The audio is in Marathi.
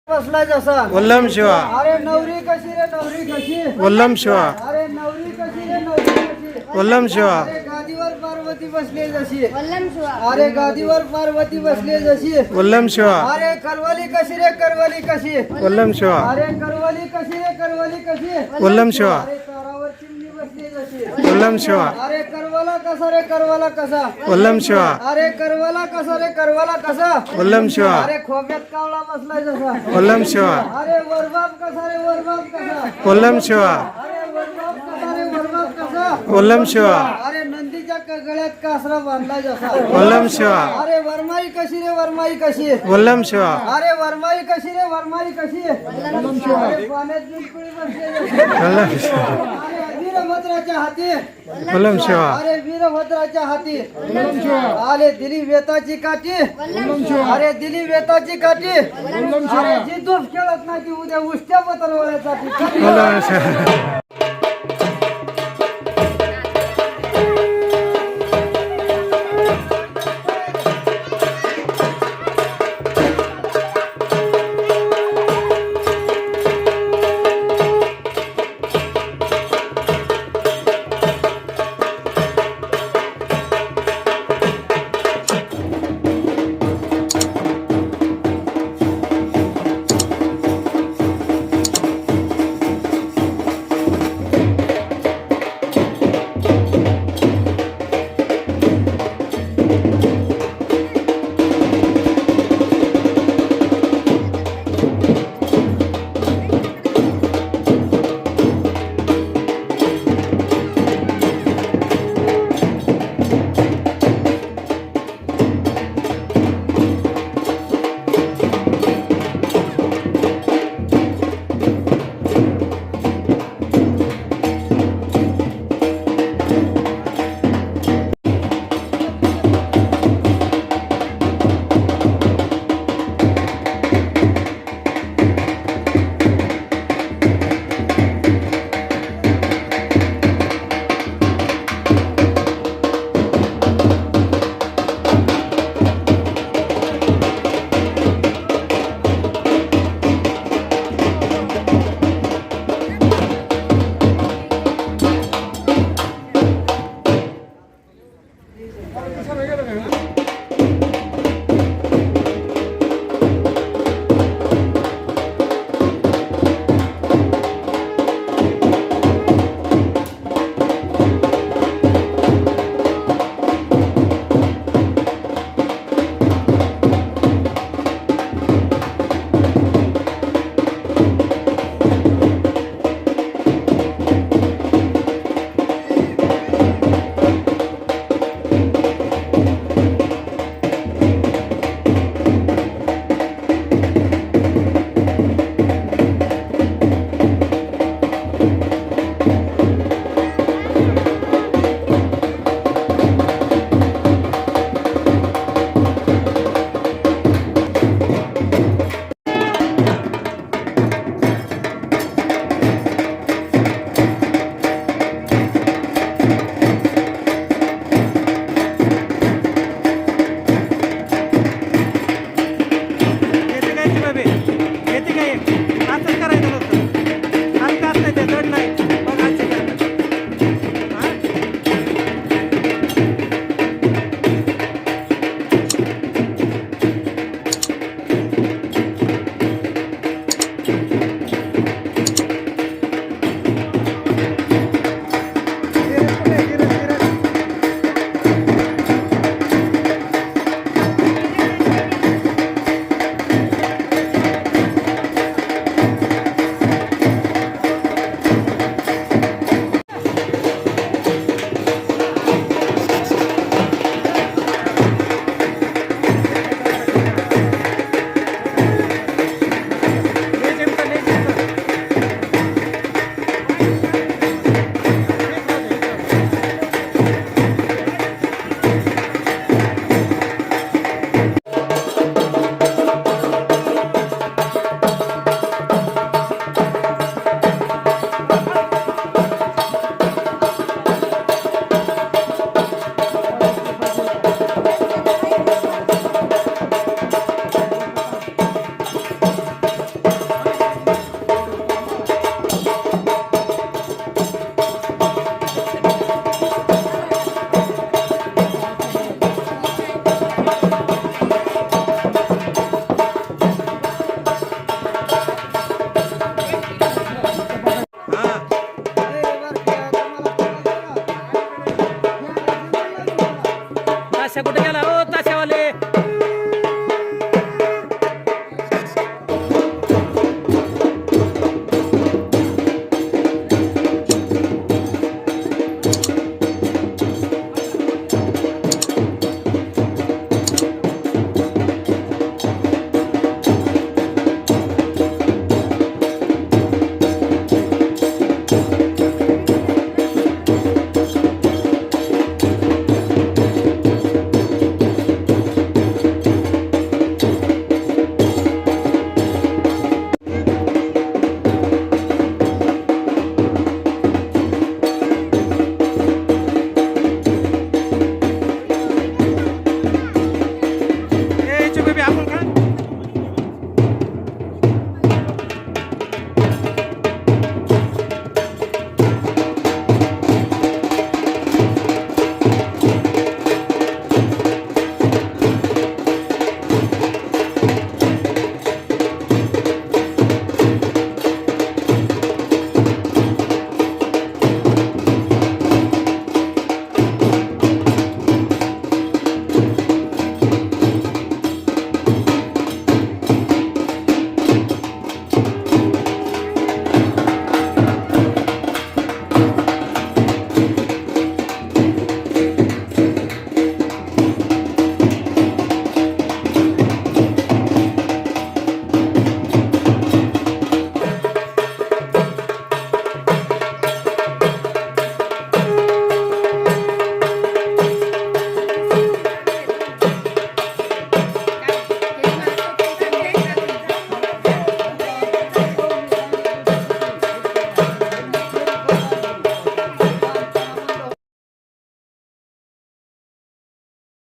बसला जसा वल्लम शिवा अरे नवरी कशी रे नवरी कशी वल्लम शिवा अरे नवरी कशी रे नवरी कशी वल्लम शिवा अरे गादीवर पार्वती बसली जशी वल्लम शिवा अरे गादीवर पार्वती बसली जशी वल्लम शिवा अरे करवली कशी रे करवली कशी वल्लम शिवा अरे करवली कशी रे करवली कशी वल्लम शिवा अरे तारावर चिमणी बसली जशी वल्लम शिवा अरे करवाला कसा रे करवाला कसा वल्लम शिवा अरे करवाला कसा रे करवाला कसा वल्लम शिवा अरे खोब्यात कावळा बसलाय जसा वल्लम शिवा अरे वरबाब कसा रे वरबाब कसा वल्लम शिवा अरे वरबाब कसा रे वरबाब कसा वल्लम शिवा अरे नंदीच्या गळ्यात कासरा बांधला जसा वल्लम शिवा अरे वरमाई कशी रे वरमाई कशी वल्लम शिवा अरे वरमाई कशी रे वरमाई कशी अरे पाण्यात बिलकुल बसले जशी. वल्लम शिवा अरे वीरभद्राच्या हाती वल्लम शिवा अरे वीरभद्राच्या हाती अरे दिली वेताची काठी अरे दिली वेताची काठी अरे जी धूप खेळत नाही ती उद्या उष्ट्या पतरवळ्यासाठी वल्लम शिवा